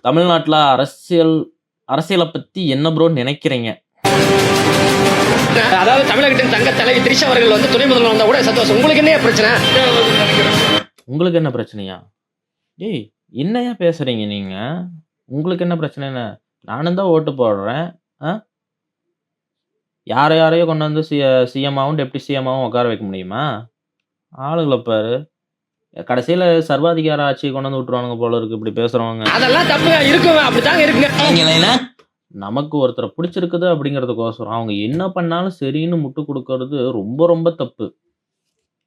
தமிழ்நாட்டுல அரசியல பத்தி என்ன ப்ரோ நினைக்கிறீங்க? அதாவது தமிழகத்தின் தங்க தலைவி திரிஷா அவர்கள் வந்து துணை முதல்வர் வந்தா கூட சந்தோஷம். உங்களுக்கு என்ன பிரச்சனை? உங்களுக்கு என்ன பிரச்சனையா? ஏய், என்னய்யா பேசுறீங்க நீங்க? உங்களுக்கு என்ன பிரச்சனைன்னு? நானும் தான் ஓட்டு போடுறேன். ஆ? யாரையோ கொண்டு வந்து சிஎம்மாவும், டெப்டி சிஎம்மாவும் உட்கார வைக்க முடியுமா? ஆளுங்கள பாரு. கடைசியில சர்வாதிகார ஆட்சிய கொண்டு வந்து விட்டுருவானுங்க போல இருக்கு இப்படி பேசுறவங்க. அதெல்லாம் தப்புங்க. இருக்குங்க. அப்படித்தாங்க இருக்குங்க. நமக்கு ஒருத்தர பிடிச்சிருக்குது அப்படிங்கிறதுக்கோசரம் அவங்க என்ன பண்ணாலும் சரின்னு முட்டு குடுக்கறது ரொம்ப ரொம்ப தப்பு.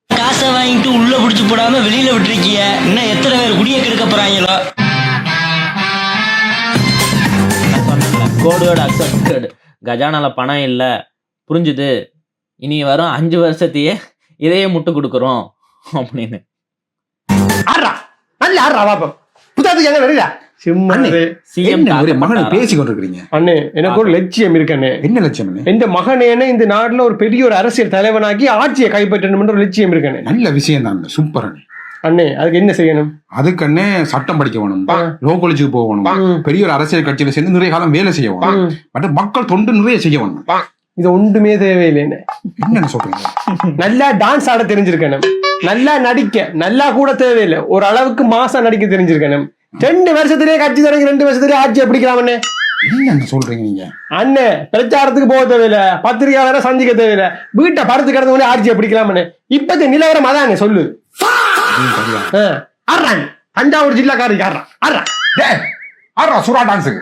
காசை வாங்கிட்டு உள்ள புடிச்சு போடாம வெளியில விட்டுருக்கீங்க. இன்னும் எத்தனை பேர் குடிய கெடுக்க போறாங்களோ? கோடு வேர்டு அக்செப்டட். கஜானால பணம் இல்ல. புரிஞ்சுது. இனி வரும் 5 வருஷத்தையே இதையே முட்டு குடுக்குறோம் அப்படின்னு. எனக்கு ஒரு லட்சியம் இருக்கண்ணே. என்ன லட்சியம்? இந்த மகனே இந்த நாட்டுல ஒரு பெரிய ஒரு அரசியல் தலைவனாக்கி ஆட்சியை கைப்பற்றணும் ஒரு லட்சியம் இருக்கண்ணே. நல்ல விஷயம் தான். சூப்பர் அண்ணே. அதுக்கு என்ன செய்யணும்? அதுக்கு அண்ணே சட்டம் படிக்க வேணும், லோ காலேஜுக்கு போகணும், பெரிய ஒரு அரசியல் கட்சியில சேர்ந்து நிறைய காலம் வேலை செய்ய வேணும், பட் மக்கள் தொண்டு நிறைய செய்ய வேணும். இது ஒன்றுமே தேவையில்லை. என்ன சொல்றீங்க? நல்லா டான்ஸ் ஆட தெரிஞ்சிருக்கணும், நல்லா நடிக்க நல்லா கூட தேவையில்லை, ஒரு அளவுக்கு மாசம் நடிக்க தெரிஞ்சிருக்கணும். 2 வருஷத்திலேயே கட்சி தொடங்கி 2 வருஷத்திலேயே ஆட்சியை பிடிக்கலாம் அண்ணே. என்ன சொல்றீங்க நீங்க? அண்ணே பிரச்சாரத்துக்கு போக தேவையில்லை, பத்திரிகையாளரை சந்திக்க தேவையில்லை, வீட்டை படுத்து கிடந்து ஆட்சியை பிடிக்கலாம் அண்ணே. இப்பத்தி நிலவரம் அதாங்க சொல்லு. தஞ்சாவூர் ஜில்லாக்காரி சுறா டான்ஸுக்கு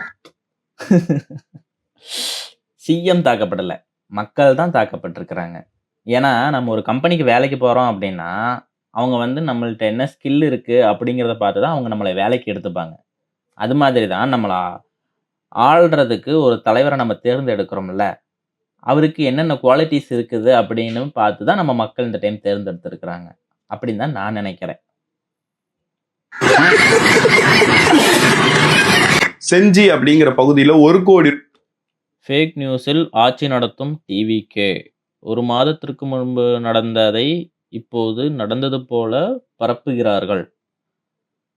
சிஎம் தாக்கப்படல, மக்கள் தான் தாக்கப்பட்டிருக்கிறாங்க. ஏன்னா நம்ம ஒரு கம்பெனிக்கு வேலைக்கு போறோம் அப்படின்னா அவங்க வந்து நம்மள்ட்ட என்ன ஸ்கில் இருக்கு அப்படிங்கிறத பார்த்து தான் அவங்க நம்மளை வேலைக்கு எடுத்துப்பாங்க. அது மாதிரி தான் நம்மளை ஆள்றதுக்கு ஒரு தலைவரை நம்ம தேர்ந்தெடுக்கிறோம்ல, அவருக்கு என்னென்ன குவாலிட்டிஸ் இருக்குது அப்படின்னு பார்த்து தான் நம்ம மக்கள் இந்த டைம் தேர்ந்தெடுத்திருக்கிறாங்க அப்படின்னு தான் நான் நினைக்கிறேன். செஞ்சி அப்படிங்கிற பகுதியில் 1 கோடி ஃபேக் நியூஸில் ஆட்சி நடத்தும் டிவிகே. 1 மாதத்திற்கு முன்பு நடந்ததை இப்போது நடந்தது போல பரப்புகிறார்கள்.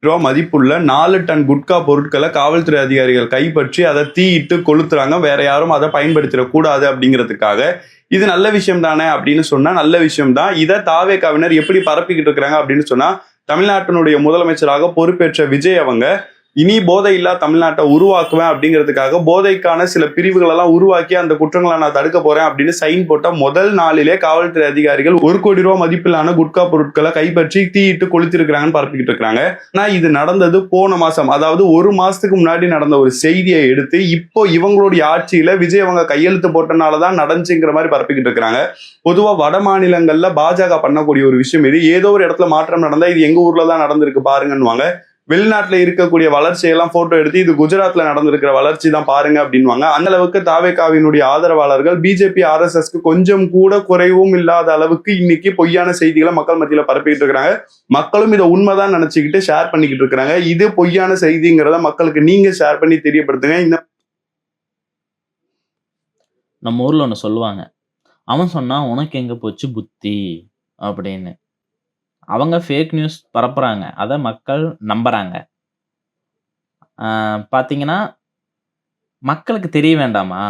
ரூபா மதிப்புள்ள 4 டன் குட்கா பொருட்களை காவல்துறை அதிகாரிகள் கைப்பற்றி அதை தீயிட்டு கொளுத்துறாங்க. வேற யாரும் அதை பயன்படுத்திடக்கூடாது அப்படிங்கிறதுக்காக. இது நல்ல விஷயம் தானே அப்படின்னு சொன்னா நல்ல விஷயம் தான். இதை தாவேகாவினர் எப்படி பரப்பிக்கிட்டு இருக்கிறாங்க அப்படின்னு சொன்னா, தமிழ்நாட்டினுடைய முதலமைச்சராக பொறுப்பேற்ற விஜய் அவங்க இனி போதை இல்லா தமிழ்நாட்டை உருவாக்குவேன் அப்படிங்கிறதுக்காக போதைக்கான சில பிரிவுகள் எல்லாம் உருவாக்கி அந்த குற்றங்களை நான் தடுக்க போறேன் அப்படின்னு சைன் போட்ட முதல் நாளிலே காவல்துறை அதிகாரிகள் 1 கோடி ரூபாய் மதிப்பிலான குட்கா பொருட்களை கைப்பற்றி தீயிட்டு கொளுத்திருக்கிறாங்கன்னு பரப்பிக்கிட்டு இருக்காங்க. ஆனா இது நடந்தது போன மாசம், அதாவது 1 மாசத்துக்கு முன்னாடி நடந்த ஒரு செய்தியை எடுத்து இப்போ இவங்களுடைய ஆட்சியில விஜய் அவங்க கையெழுத்து போட்டனாலதான் நடந்துச்சுங்கிற மாதிரி பரப்பிக்கிட்டு இருக்காங்க. பொதுவா வட மாநிலங்கள்ல பாஜக பண்ணக்கூடிய ஒரு விஷயம் இது. ஏதோ ஒரு இடத்துல மாற்றம் நடந்தா இது எங்க ஊர்ல தான் நடந்திருக்கு பாருங்கன்னுவாங்க. வெளிநாட்டுல இருக்கக்கூடிய வளர்ச்சியெல்லாம் போட்டோ எடுத்து இது குஜராத்ல நடந்திருக்கிற வளர்ச்சி தான் பாருங்க அப்படின்வாங்க. அந்த அளவுக்கு தாவேகாவினுடைய ஆதரவாளர்கள் பிஜேபி RSSக்கு கொஞ்சம் கூட குறைவும் இல்லாத அளவுக்கு இன்னைக்கு பொய்யான செய்திகளை மக்கள் மத்தியில பரப்பிக்கிட்டு இருக்கிறாங்க. மக்களும் இதை உண்மைதான் நினைச்சுக்கிட்டு ஷேர் பண்ணிக்கிட்டு இருக்கிறாங்க. இது பொய்யான செய்திங்கிறத மக்களுக்கு நீங்க ஷேர் பண்ணி தெரியப்படுத்துங்க. இந்த நம்ம ஊர்ல ஒன்று சொல்லுவாங்க, அவன் சொன்னா உனக்கு எங்க போச்சு புத்தி அப்படின்னு. அவங்க ஃபேக் நியூஸ் பரப்புறாங்க, அதை மக்கள் நம்புறாங்க. பார்த்தீங்கன்னா மக்களுக்கு தெரிய வேண்டாமா?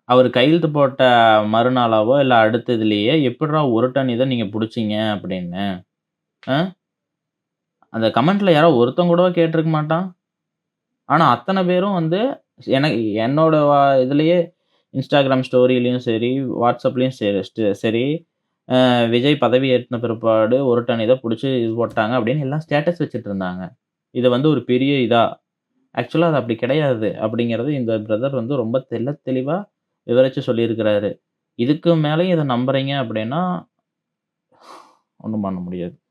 அவர் கையெழுத்து போட்ட மறுநாளாவோ இல்லை அடுத்ததுலேயே எப்படிடா 1 டன் இதை நீங்கள் பிடிச்சிங்க அப்படின்னு அந்த கமெண்ட்ல யாரோ ஒருத்தன் கூடவா கேட்டிருக்க மாட்டான். ஆனால் அத்தனை பேரும் வந்து எனக்கு என்னோட இதுலேயே இன்ஸ்டாகிராம் ஸ்டோரியிலையும் சரி, வாட்ஸ்அப்லேயும் சரி, விஜய் பதவி ஏற்றின பிற்பாடு 1 டன் இதை பிடிச்சி இது போட்டாங்க அப்படின்னு எல்லாம் ஸ்டேட்டஸ் வச்சுட்டு இருந்தாங்க. இதை வந்து ஒரு பெரிய ஆக்சுவலாக அது அப்படி கிடையாது அப்படிங்கிறது இந்த பிரதர் வந்து ரொம்ப தெளிவாக விவரித்து சொல்லியிருக்கிறாரு. இதுக்கு மேலேயும் இதை நம்புறீங்க அப்படின்னா ஒன்றும் பண்ண முடியாது.